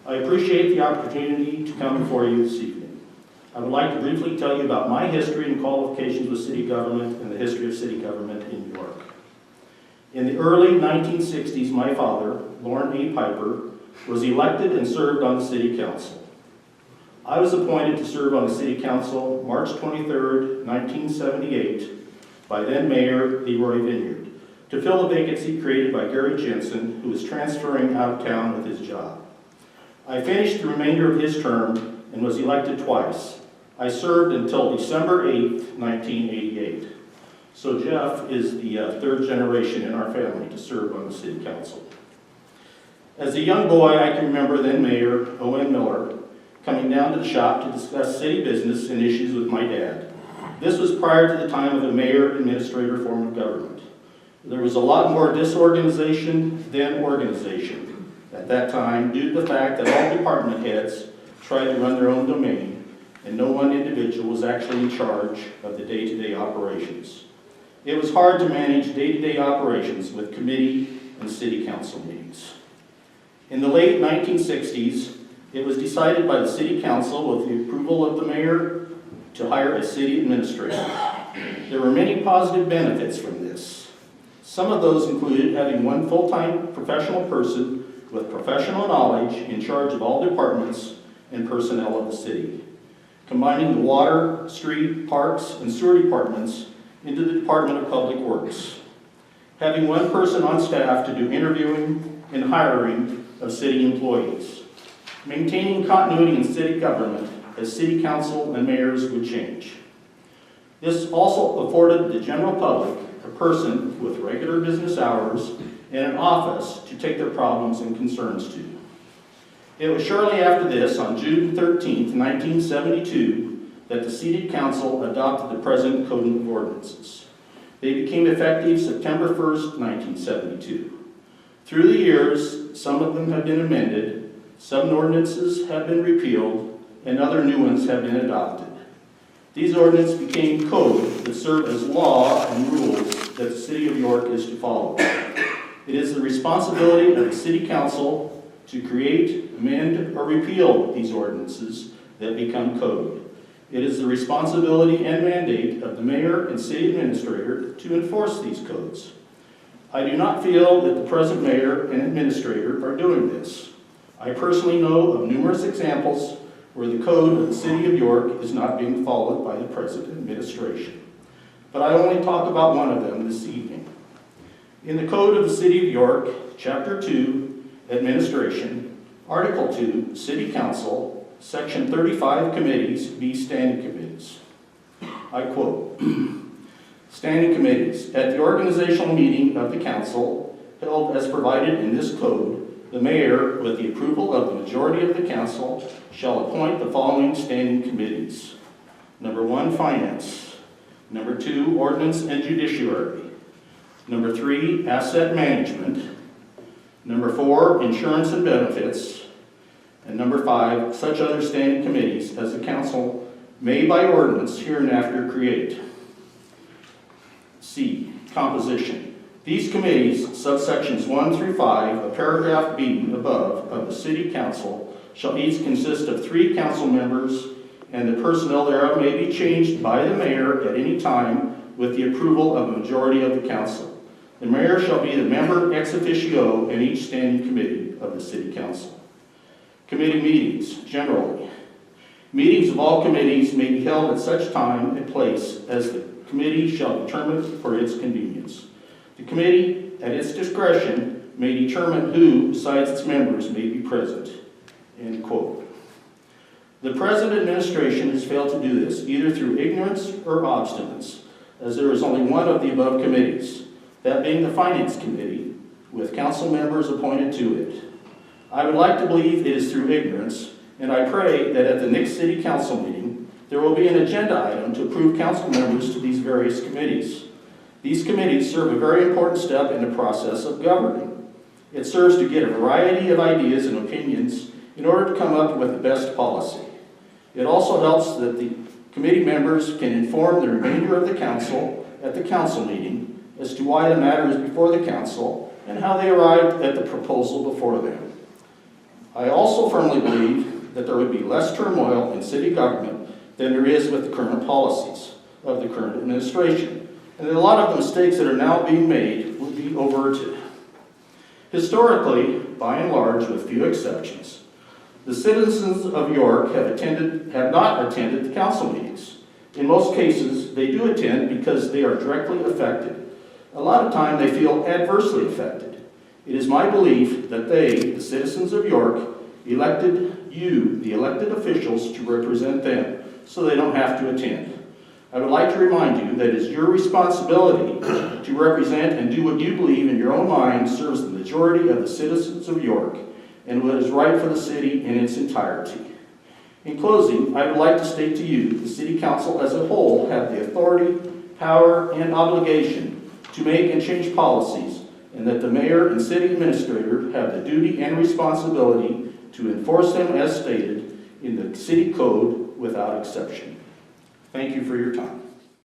I appreciate the opportunity to come before you this evening. I would like to briefly tell you about my history and qualifications with city government and the history of city government in New York. In the early 1960s, my father, Lorne A. Pieper, was elected and served on the city council. I was appointed to serve on the city council March 23rd, 1978, by then Mayor Leroy Vineyard, to fill a vacancy created by Gary Jensen, who was transferring out of town with his job. I finished the remainder of his term and was elected twice. I served until December 8th, 1988. So Jeff is the third generation in our family to serve on the city council. As a young boy, I can remember then Mayor O.N. Miller coming down to the shop to discuss city business and issues with my dad. This was prior to the time of the mayor-administrator form of government. There was a lot more disorganization than organization at that time due to the fact that all department heads tried to run their own domain and no one individual was actually in charge of the day-to-day operations. It was hard to manage day-to-day operations with committee and city council meetings. In the late 1960s, it was decided by the city council with the approval of the mayor to hire a city administrator. There were many positive benefits from this. Some of those included having one full-time professional person with professional knowledge in charge of all departments and personnel of the city, combining the water, street, parks, and sewer departments into the Department of Public Works, having one person on staff to do interviewing and hiring of city employees, maintaining continuity in city government as city council and mayors would change. This also afforded the general public a person with regular business hours and an office to take their problems and concerns to. It was shortly after this, on June 13th, 1972, that the city council adopted the present Code of Ordinances. They became effective September 1st, 1972. Through the years, some of them have been amended, some ordinances have been repealed, and other new ones have been adopted. These ordinances became code that serve as law and rules that the city of York is to follow. It is the responsibility of the city council to create, amend, or repeal these ordinances that become code. It is the responsibility and mandate of the mayor and city administrator to enforce these codes. I do not feel that the present mayor and administrator are doing this. I personally know of numerous examples where the code of the city of York is not being followed by the present administration. But I only talk about one of them this evening. In the code of the city of York, Chapter 2, Administration, Article 2, City Council, Section 35, Committees, be standing committees. I quote, "Standing committees. At the organizational meeting of the council, held as provided in this code, the mayor, with the approval of the majority of the council, shall appoint the following standing committees. Number 1, Finance. Number 2, Ordinance and Judiciary. Number 3, Asset Management. Number 4, Insurance and Benefits. And number 5, such other standing committees as the council may by ordinance hereinafter create." C, Composition. These committees, subsections 1 through 5 of paragraph B above of the city council, shall each consist of 3 council members, and the personnel thereof may be changed by the mayor at any time with the approval of a majority of the council. The mayor shall be the member ex officio in each standing committee of the city council. Committee meetings, generally. Meetings of all committees may be held at such time and place as the committee shall determine for its convenience. The committee, at its discretion, may determine who, besides its members, may be present." End quote. The present administration has failed to do this, either through ignorance or obstinance, as there is only one of the above committees, that being the Finance Committee, with council members appointed to it. I would like to believe it is through ignorance, and I pray that at the next city council meeting, there will be an agenda item to approve council members to these various committees. These committees serve a very important step in the process of governing. It serves to get a variety of ideas and opinions in order to come up with the best policy. It also helps that the committee members can inform the remainder of the council at the council meeting as to why the matter is before the council and how they arrived at the proposal before them. I also firmly believe that there would be less turmoil in city government than there is with the current policies of the current administration, and that a lot of the mistakes that are now being made would be averted. Historically, by and large, with few exceptions, the citizens of York have not attended the council meetings. In most cases, they do attend because they are directly affected. A lot of time, they feel adversely affected. It is my belief that they, the citizens of York, elected you, the elected officials, to represent them, so they don't have to attend. I would like to remind you that it is your responsibility to represent and do what you believe in your own mind serves the majority of the citizens of York and what is right for the city in its entirety. In closing, I would like to state to you, the City Council as a whole have the authority, power, and obligation to make and change policies, and that the mayor and city administrator have the duty and responsibility to enforce them as stated in the city code without exception. Thank you for your time.